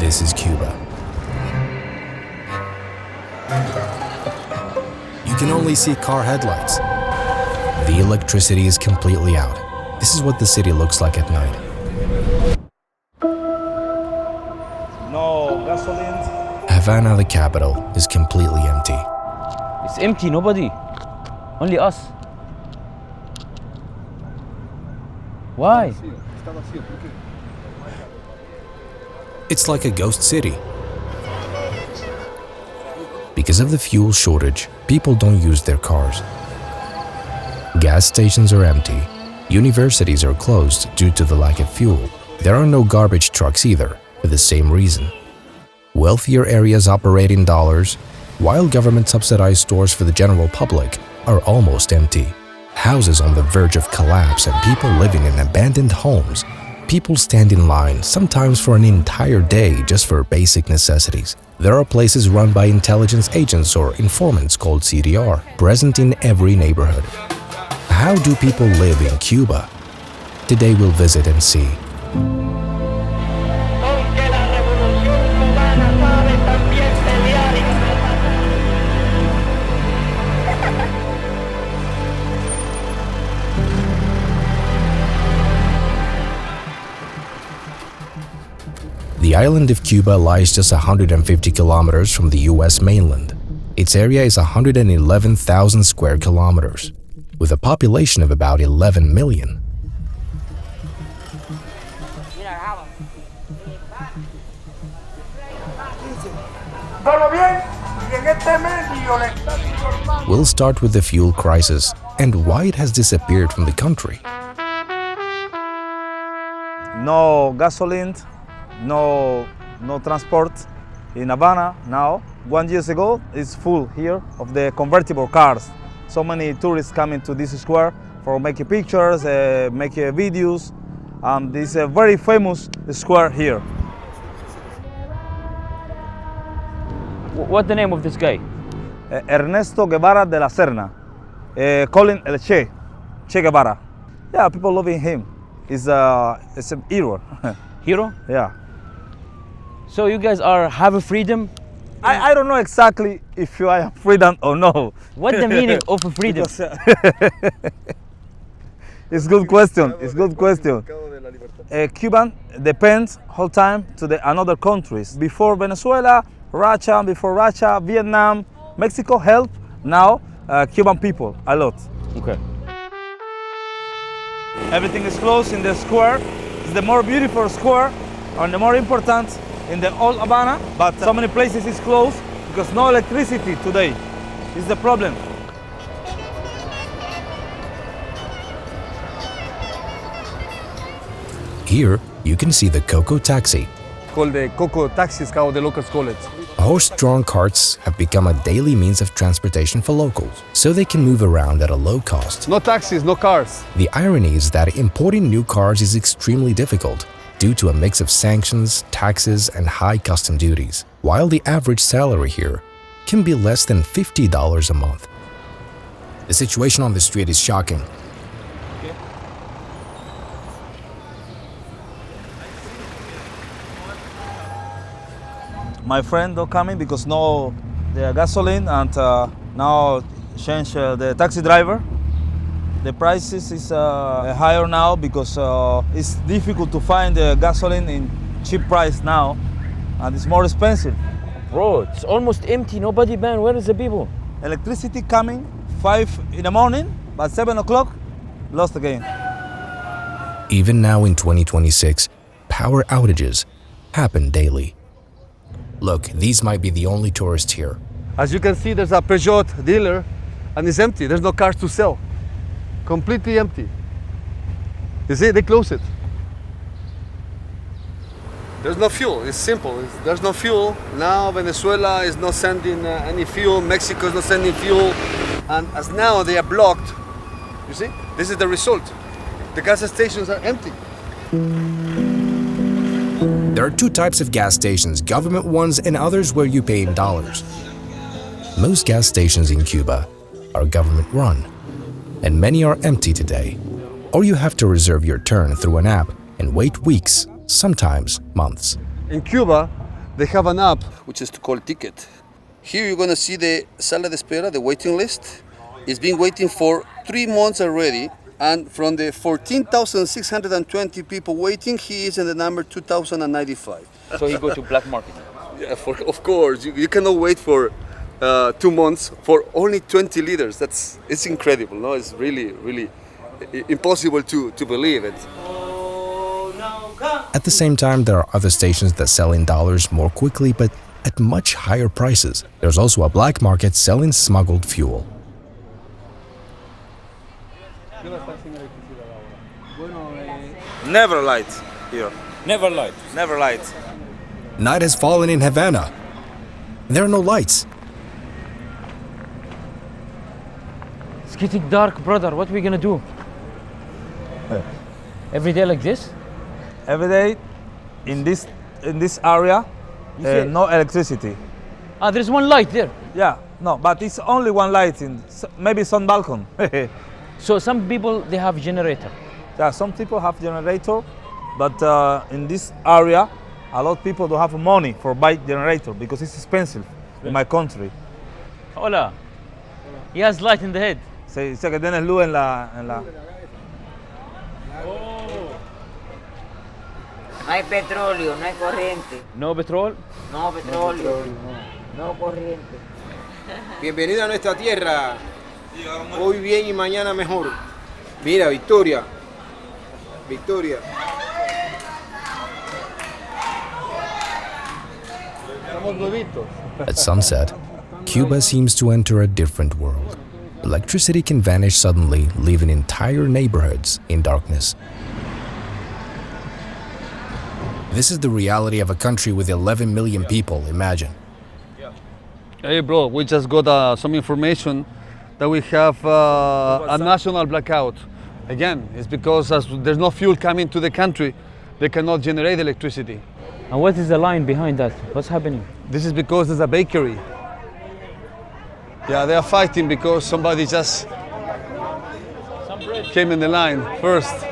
This is Cuba. You can only see car headlights. The electricity is completely out. This is what the city looks like at night. No gasoline. Havana, the capital, is completely empty. It's empty, nobody. Only us. Why? It's like a ghost city. Because of the fuel shortage, people don't use their cars. Gas stations are empty. Universities are closed due to the lack of fuel. There are no garbage trucks either, for the same reason. Wealthier areas operate in dollars, while government-subsidized stores for the general public are almost empty. Houses on the verge of collapse and people living in abandoned homes. People stand in line, sometimes for an entire day just for basic necessities. There are places run by intelligence agents or informants called CDR, present in every neighborhood. How do people live in Cuba? Today we'll visit and see. The island of Cuba lies just 150 kilometers from the US mainland. Its area is 111,000 square kilometers, with a population of about 11 million. We'll start with the fuel crisis and why it has disappeared from the country. No gasoline, no transport in Havana now. 1 year ago, it's full here of the convertible cars. So many tourists coming to this square for making pictures, making videos. This is a very famous square here. What's the name of this guy? Ernesto Guevara de la Serna, calling El Che Guevara. Yeah, people loving him. It's a hero. Hero? Yeah. So you guys have a freedom? I don't know exactly if you have freedom or no. What's the meaning of a freedom? It's good question. It's good question. Cuban depends whole time to the another countries. Before Venezuela, Russia, before Russia, Vietnam, Mexico help. Now Cuban people a lot. Okay. Everything is closed in the square. It's the more beautiful square and the more important in the old Havana, but so many places is closed because no electricity today is the problem. Here, you can see the Coco taxi. Called the Coco taxis, how the locals call it. Horse-drawn carts have become a daily means of transportation for locals, so they can move around at a low cost. No taxis, no cars. The irony is that importing new cars is extremely difficult due to a mix of sanctions, taxes, and high custom duties, while the average salary here can be less than $50 a month. The situation on the street is shocking. My friend don't coming because no the gasoline and now change the taxi driver. The prices is higher now because it's difficult to find the gasoline in cheap price now, and it's more expensive. Bro, it's almost empty. Nobody, man. Where is the people? Electricity coming 5 in the morning, but 7 o'clock lost again. Even now in 2026, power outages happen daily. Look, these might be the only tourists here. As you can see, there's a Peugeot dealer and it's empty. There's no cars to sell. Completely empty. You see, they close it. There's no fuel. It's simple. There's no fuel. Now Venezuela is not sending any fuel. Mexico is not sending fuel. And as now they are blocked, you see, this is the result. The gas stations are empty. There are two types of gas stations, government ones and others where you pay in dollars. Most gas stations in Cuba are government-run, and many are empty today. Or you have to reserve your turn through an app and wait weeks, sometimes months. In Cuba, they have an app which is called Ticket. Here you're gonna see the sala de espera, the waiting list. It's been waiting for 3 months already, and from the 14,620 people waiting, he is in the number 2,095. So you go to black market. Yeah, of course, you cannot wait for 2 months for only 20 liters. It's incredible, no? It's really, really impossible to believe it. At the same time, there are other stations that sell in dollars more quickly but at much higher prices. There's also a black market selling smuggled fuel. Never light here. Never light. Never light. Night has fallen in Havana. There are no lights. It's getting dark, brother. What are we gonna do? Every day like this? Every day in this area, see? no electricity. Ah, there's one light there. Yeah, no, but it's only one light in maybe some balcony. So some people, they have generator. Yeah, some people have generator, but in this area, a lot of people don't have money for buy generator because it's expensive in my country. Hola. He has light in the head. Se dice que tienes luz en la. No hay petróleo, no hay corriente. No petrol? No petróleo, no corriente. Bienvenido a nuestra tierra. Hoy bien y mañana mejor. Mira, Victoria. Victoria. At sunset, Cuba seems to enter a different world. Electricity can vanish suddenly, leaving entire neighborhoods in darkness. This is the reality of a country with 11 million people, imagine. Hey bro, we just got some information that we have a national blackout. Again, it's because as there's no fuel coming to the country, they cannot generate electricity. And what is the line behind that? What's happening? This is because there's a bakery. Yeah, they are fighting because somebody just came in the line first.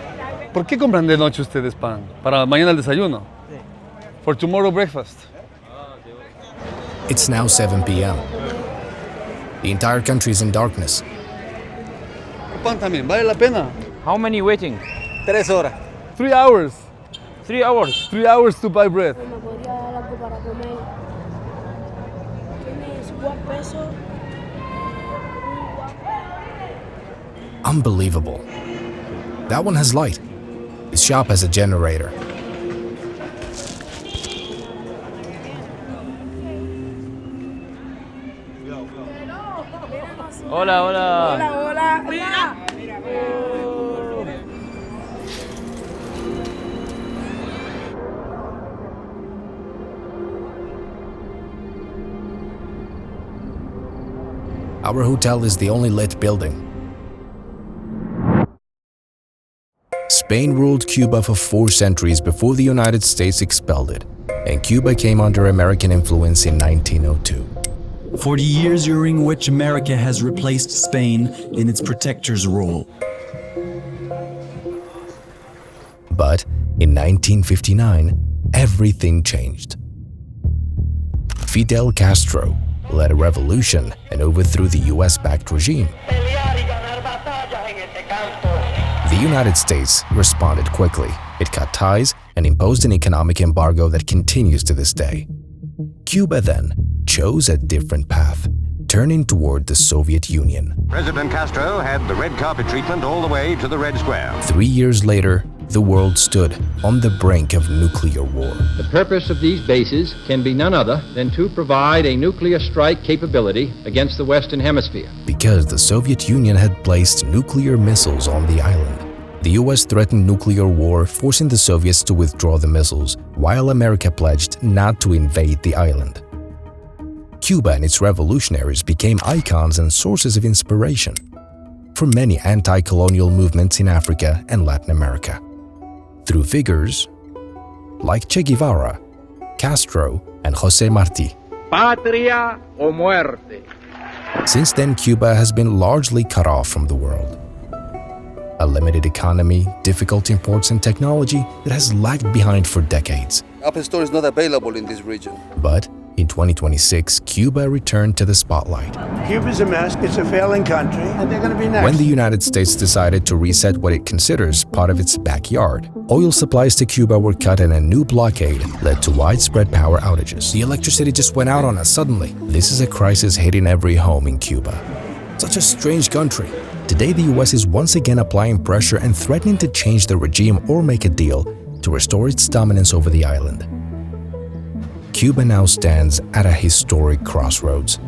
¿Por qué compran de noche ustedes pan? Para mañana el desayuno. For tomorrow breakfast. It's now 7 p.m. The entire country is in darkness. Pan también, vale la pena. How many waiting? 3 horas. 3 hours. 3 hours. 3 hours to buy bread. Me podría dar algo para comer. Tienes $1. Unbelievable. That one has light. His shop has a generator. Hola, hola. Hola, hola. Our hotel is the only lit building. Spain ruled Cuba for 4 centuries before the United States expelled it, and Cuba came under American influence in 1902. 40 years during which America has replaced Spain in its protector's role. But in 1959, everything changed. Fidel Castro led a revolution and overthrew the US-backed regime. The United States responded quickly. It cut ties and imposed an economic embargo that continues to this day. Cuba then chose a different path, turning toward the Soviet Union. President Castro had the red carpet treatment all the way to the Red Square. 3 years later, the world stood on the brink of nuclear war. The purpose of these bases can be none other than to provide a nuclear strike capability against the Western Hemisphere. Because the Soviet Union had placed nuclear missiles on the island. The US threatened nuclear war, forcing the Soviets to withdraw the missiles, while America pledged not to invade the island. Cuba and its revolutionaries became icons and sources of inspiration for many anti-colonial movements in Africa and Latin America. Through figures like Che Guevara, Castro, and José Martí. Patria o muerte. Since then, Cuba has been largely cut off from the world. A limited economy, difficult imports, and technology that has lagged behind for decades. Apple Store is not available in this region. But in 2026, Cuba returned to the spotlight. Cuba's a mess. It's a failing country, and they're going to be next. When the United States decided to reset what it considers part of its backyard, oil supplies to Cuba were cut and a new blockade led to widespread power outages. The electricity just went out on us suddenly. This is a crisis hitting every home in Cuba. Such a strange country. Today, the US is once again applying pressure and threatening to change the regime or make a deal to restore its dominance over the island. Cuba now stands at a historic crossroads.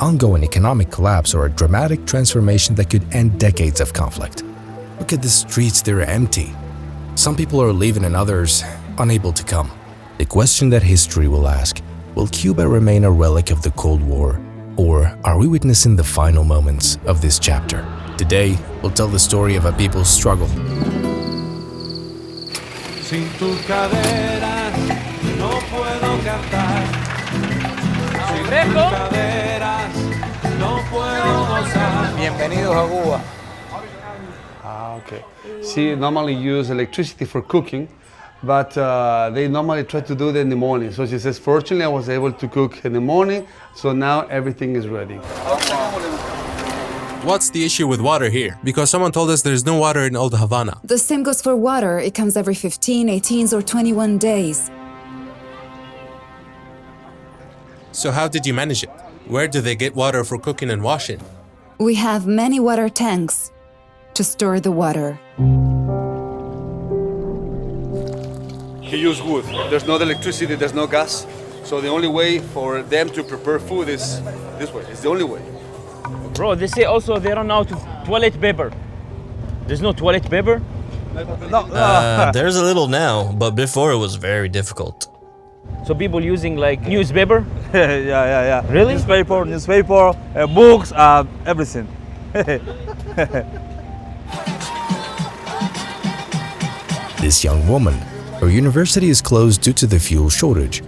Ongoing economic collapse or a dramatic transformation that could end decades of conflict. Look at the streets, they're empty. Some people are leaving and others unable to come. The question that history will ask, will Cuba remain a relic of the Cold War? Or are we witnessing the final moments of this chapter? Today, we'll tell the story of a people's struggle. Sin tus caderas no puedo cantar. Sin tus caderas no puedo gozar. Bienvenidos a Cuba. Okay. She normally use electricity for cooking, but they normally try to do it in the morning. So she says, fortunately, I was able to cook in the morning, so now everything is ready. What's the issue with water here? Because someone told us there's no water in Old Havana. The same goes for water. It comes every 15, 18, or 21 days. So how did you manage it? Where do they get water for cooking and washing? We have many water tanks to store the water. He used wood. There's no electricity, there's no gas. So the only way for them to prepare food is this way. It's the only way. Bro, they say also they run out of toilet paper. There's no toilet paper? No. There's a little now, but before it was very difficult. So people using like newspaper? Yeah. Really? Newspaper, books, everything. This young woman, her university is closed due to the fuel shortage.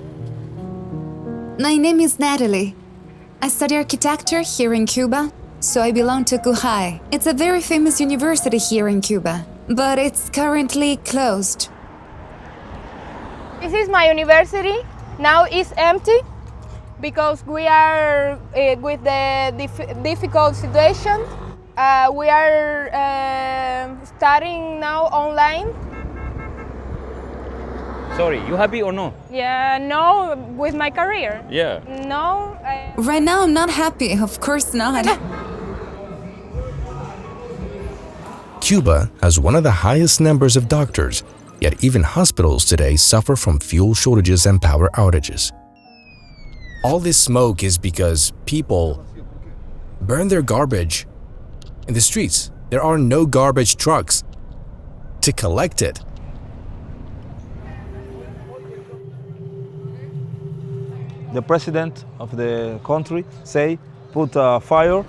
My name is Natalie. I study architecture here in Cuba, so I belong to CUJAI. It's a very famous university here in Cuba, but it's currently closed. This is my university. Now it's empty because we are with the difficult situation. We are studying now online. Sorry, you happy or no? Yeah, no, with my career. Yeah. No. Right now, I'm not happy. Of course not. Cuba has one of the highest numbers of doctors, yet even hospitals today suffer from fuel shortages and power outages. All this smoke is because people burn their garbage in the streets. There are no garbage trucks to collect it. The president of the country say, put fire.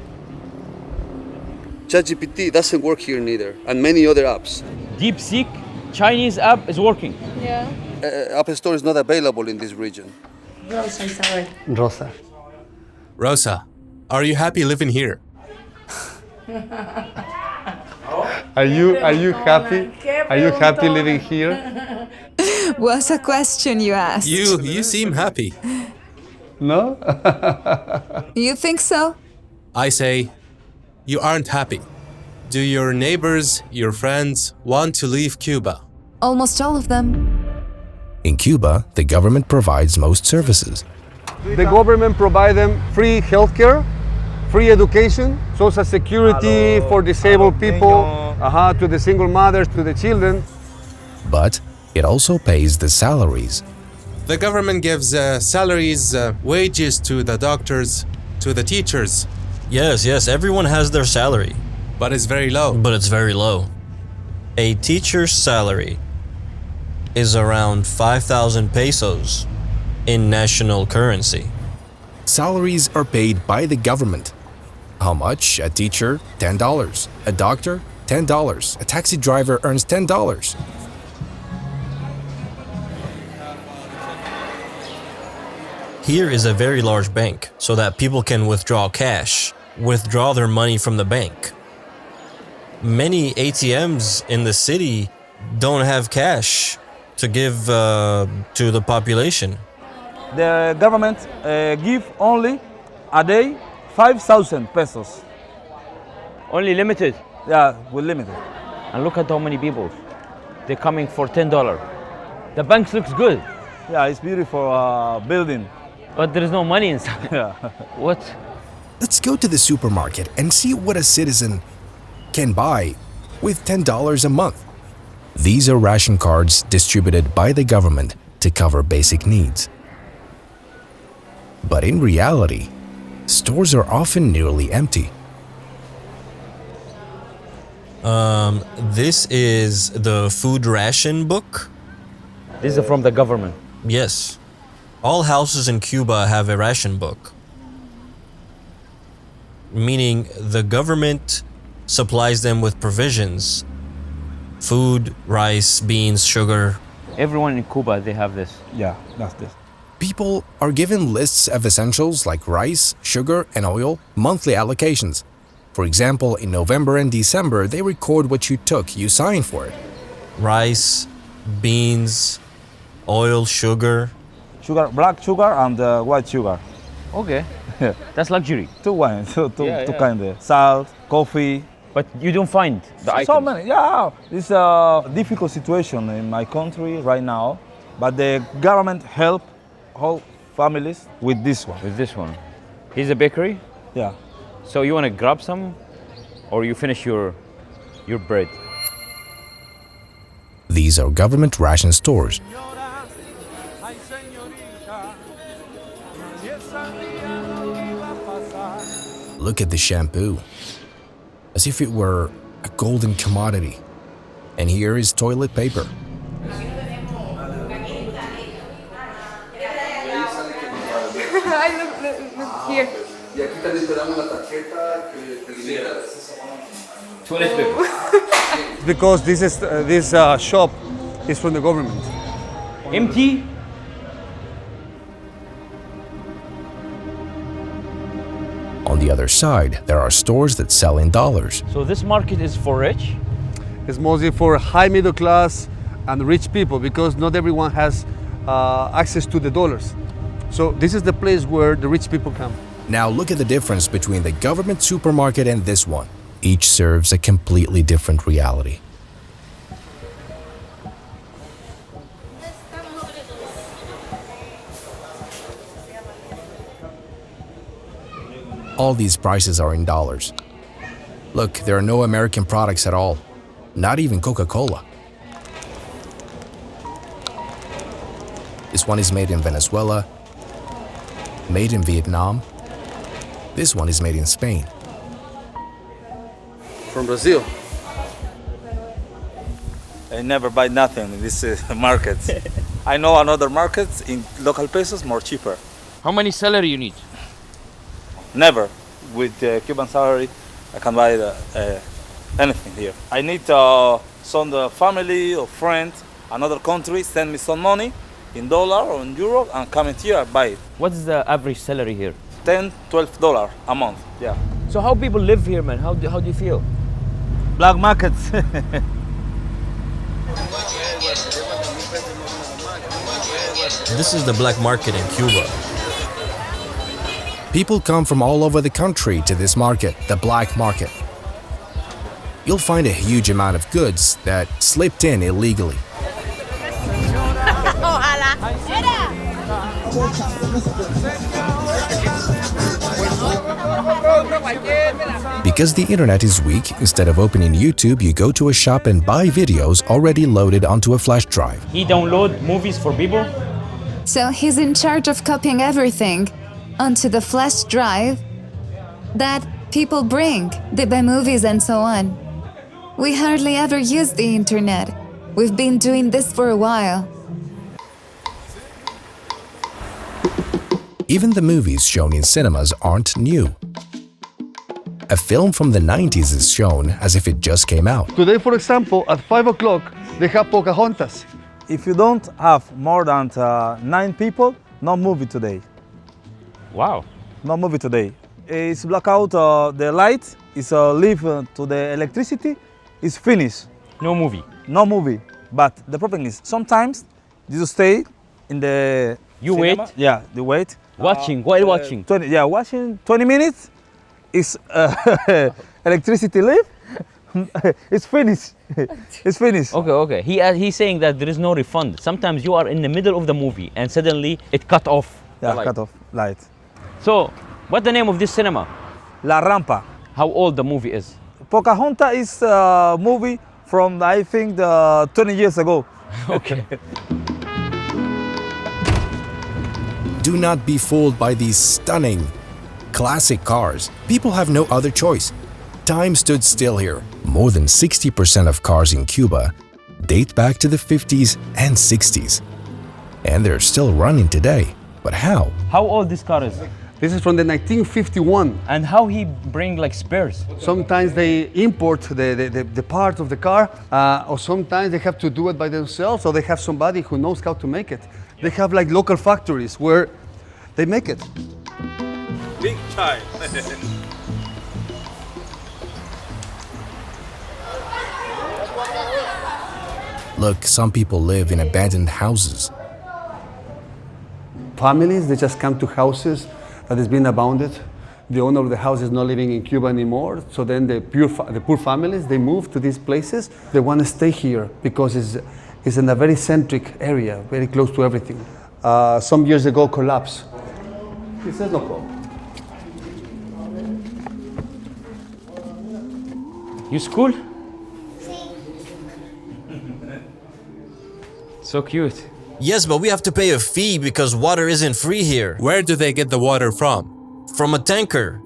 ChatGPT doesn't work here neither, and many other apps. DeepSeek, Chinese app is working. Yeah. Apple Store is not available in this region. Rosa, Isabel. Rosa, are you happy living here? Are you happy? Are you happy living here? What's a question you asked? You seem happy. No? You think so? I say, you aren't happy. Do your neighbors, your friends want to leave Cuba? Almost all of them. In Cuba, the government provides most services. The government provides them free healthcare, free education, social security for disabled people, to the single mothers, to the children. But it also pays the salaries. The government gives salaries, wages to the doctors, to the teachers. Yes, everyone has their salary. But it's very low. A teacher's salary is around 5,000 pesos in national currency. Salaries are paid by the government. How much? A teacher, $10. A doctor, $10. A taxi driver earns $10. Here is a very large bank so that people can withdraw cash, withdraw their money from the bank. Many ATMs in the city don't have cash. to give to the population. The government give only a day 5,000 pesos. Only limited? Yeah, we're limited. And look at how many people. They're coming for $10. The bank looks good. Yeah, it's beautiful building. But there is no money inside. Yeah. What? Let's go to the supermarket and see what a citizen can buy with $10 a month. These are ration cards distributed by the government to cover basic needs. But in reality, stores are often nearly empty. This is the food ration book. This is from the government. Yes. All houses in Cuba have a ration book. Meaning the government supplies them with provisions. Food, rice, beans, sugar. Everyone in Cuba, they have this. Yeah, that's this. People are given lists of essentials like rice, sugar, and oil, monthly allocations. For example, in November and December, they record what you took, you sign for it. Rice, beans, oil, sugar. Sugar, black sugar and white sugar. Okay. That's luxury. Two wines, two kinds of salt, coffee. But you don't find the items. So many, yeah. It's a difficult situation in my country right now, but the government help whole families with this one. With this one. Here's a bakery? Yeah. So you want to grab some, or you finish your bread? These are government ration stores. Look at the shampoo, as if it were a golden commodity. And here is toilet paper. Look here. Toilet paper. Because this shop is from the government. Empty? On the other side, there are stores that sell in dollars. So this market is for rich? It's mostly for high middle class and rich people because not everyone has access to the dollars. So this is the place where the rich people come. Now look at the difference between the government supermarket and this one. Each serves a completely different reality. All these prices are in dollars. Look, there are no American products at all. Not even Coca-Cola. This one is made in Venezuela, made in Vietnam. This one is made in Spain. From Brazil. I never buy nothing in this market. I know another market in local pesos more cheaper. How many salary you need? Never. With the Cuban salary, I can buy anything here. I need some family or friend, another country, send me some money in dollar or in euro and come here and buy it. What's the average salary here? $10, $12 a month, yeah. So how people live here, man? How do you feel? Black markets. This is the black market in Cuba. People come from all over the country to this market, the black market. You'll find a huge amount of goods that slipped in illegally. Because the internet is weak, instead of opening YouTube, you go to a shop and buy videos already loaded onto a flash drive. He download movies for people? So he's in charge of copying everything onto the flash drive that people bring. They buy movies and so on. We hardly ever use the internet. We've been doing this for a while. Even the movies shown in cinemas aren't new. A film from the 90s is shown as if it just came out. Today, for example, at 5 o'clock, they have Pocahontas. If you don't have more than 9 people, no movie today. Wow. No movie today. It's blackout, the light is leave to the electricity, it's finished. No movie? No movie. But the problem is sometimes you stay in the You cinema. wait? Yeah, you wait. Watching, while watching. 20, watching 20 minutes is electricity leave. It's finished. It's finished. Okay. He's saying that there is no refund. Sometimes you are in the middle of the movie and suddenly it cut off. Yeah, cut off light. So, what's the name of this cinema? La Rampa. How old the movie is? Pocahontas is a movie from, I think, 20 years ago. Okay. Do not be fooled by these stunning, classic cars. People have no other choice. Time stood still here. More than 60% of cars in Cuba date back to the 50s and 60s. And they're still running today. But how? How old this car is? This is from the 1951. And how he bring like spares? Sometimes they import the part of the car, or sometimes they have to do it by themselves, or they have somebody who knows how to make it. They have like local factories where they make it. Big time. Look, some people live in abandoned houses. Families, they just come to houses that has been abandoned. The owner of the house is not living in Cuba anymore, so then the poor families, they move to these places. They want to stay here because it's in a very centric area, very close to everything. Some years ago, collapsed. He says no problem. You school? So cute. Yes, but we have to pay a fee because water isn't free here. Where do they get the water from? From a tanker.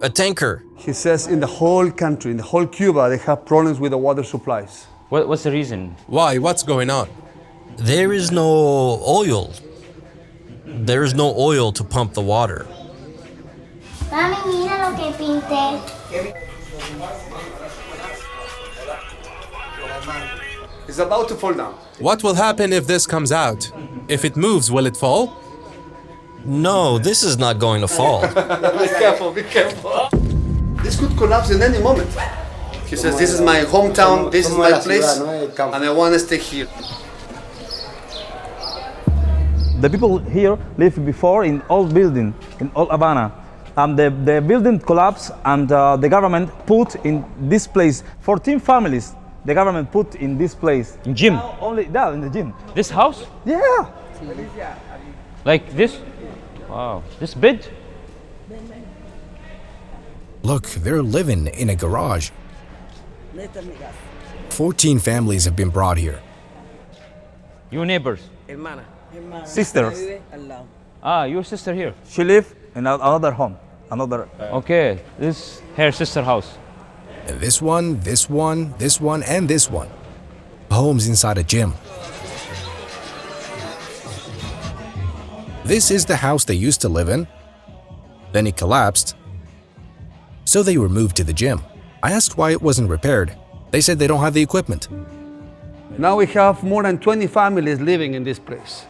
He says in the whole country, in the whole Cuba, they have problems with the water supplies. What's the reason? Why? What's going on? There is no oil. There is no oil to pump the water. Mami, mira lo que pinté. It's about to fall down. What will happen if this comes out? If it moves, will it fall? No, this is not going to fall. Be careful, be careful. This could collapse in any moment. He says, this is my hometown, this is my place, and I want to stay here. The people here lived before in old building, in old Havana. The building collapsed and the government put in this place 14 families. The government put in this place. In gym? Only that, in the gym. This house? Yeah. Like this? Wow. This bed? Look, they're living in a garage. 14 families have been brought here. Your neighbors? Sisters. Your sister here? She lives in another home. Okay, this is her sister house. And this one, this one, this one, and this one. Homes inside a gym. This is the house they used to live in. Then it collapsed. So they were moved to the gym. I asked why it wasn't repaired. They said they don't have the equipment. Now we have more than 20 families living in this place.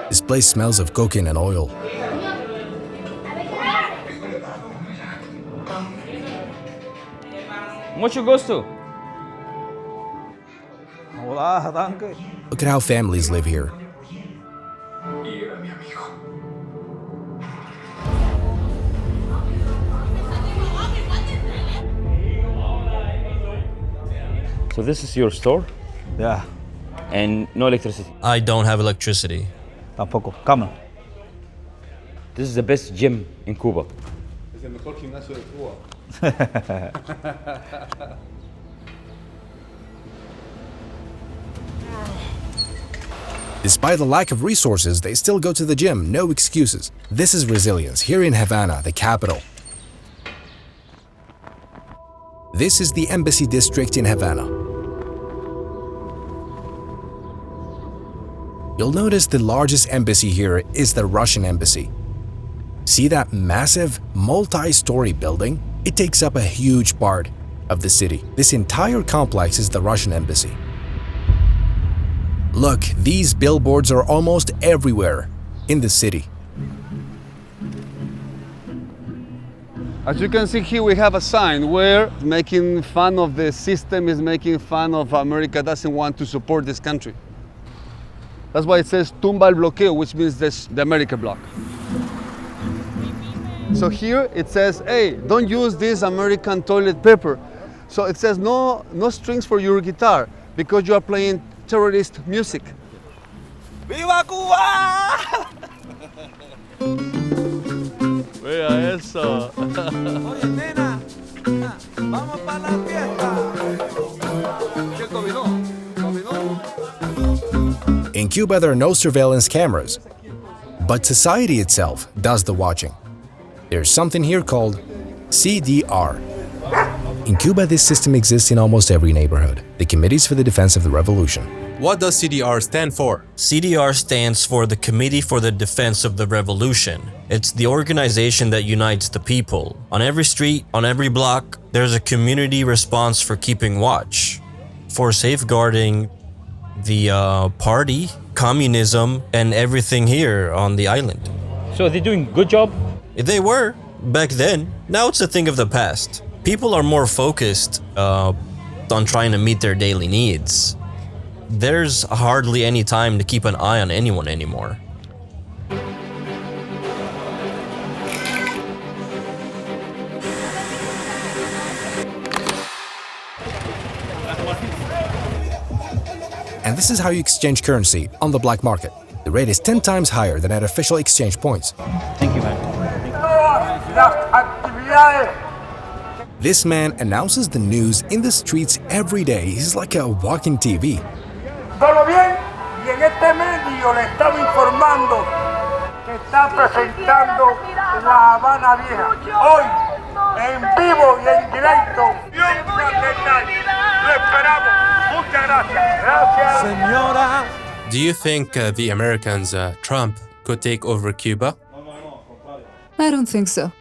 This place smells of cocaine and oil. Mucho gusto. Hola, danke. Look at how families live here. So this is your store? Yeah. And no electricity? I don't have electricity. Tampoco. Come on. This is the best gym in Cuba. Es el mejor gimnasio de Cuba. Despite the lack of resources, they still go to the gym, no excuses. This is resilience here in Havana, the capital. This is the embassy district in Havana. You'll notice the largest embassy here is the Russian embassy. See that massive, multi-story building? It takes up a huge part of the city. This entire complex is the Russian embassy. Look, these billboards are almost everywhere in the city. As you can see here, we have a sign where making fun of the system is making fun of America doesn't want to support this country. That's why it says tumba el bloqueo, which means the America block. So here it says, hey, don't use this American toilet paper. So it says no strings for your guitar because you are playing terrorist music. ¡Viva Cuba! Vea eso. Oye, nena, vamos para la fiesta. ¿Qué combinó? In Cuba, there are no surveillance cameras, but society itself does the watching. There's something here called CDR. In Cuba, this system exists in almost every neighborhood, the Committees for the Defense of the Revolution. What does CDR stand for? CDR stands for the Committee for the Defense of the Revolution. It's the organization that unites the people. On every street, on every block, there's a community response for keeping watch, for safeguarding the party, communism, and everything here on the island. So they're doing a good job? They were, back then. Now it's a thing of the past. People are more focused on trying to meet their daily needs. There's hardly any time to keep an eye on anyone anymore. And this is how you exchange currency on the black market. The rate is 10 times higher than at official exchange points. Thank you, man. This man announces the news in the streets every day. He's like a walking TV. Todo bien, y en este medio le estaba informando que está presentando la Habana Vieja. Hoy, en vivo y en directo. Lo esperamos. Muchas gracias. Gracias. Señora. Do you think the Americans, Trump, could take over Cuba? I don't think so.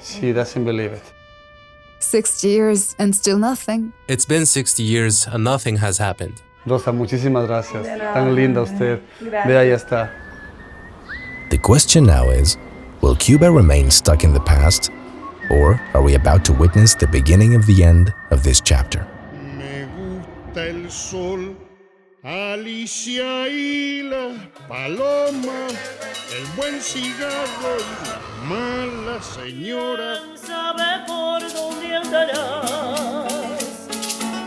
She doesn't believe it. 60 years and still nothing. It's been 60 years and nothing has happened. Rosa, muchísimas gracias. Tan linda usted. Vea, ya está. The question now is, will Cuba remain stuck in the past, or are we about to witness the beginning of the end of this chapter? Me gusta el sol, Alicia y la paloma, el buen cigarro y la mala señora. ¿Quién sabe por dónde andarás?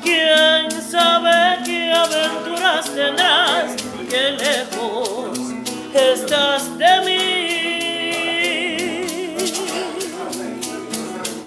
¿Quién sabe qué aventuras tendrás? Qué lejos estás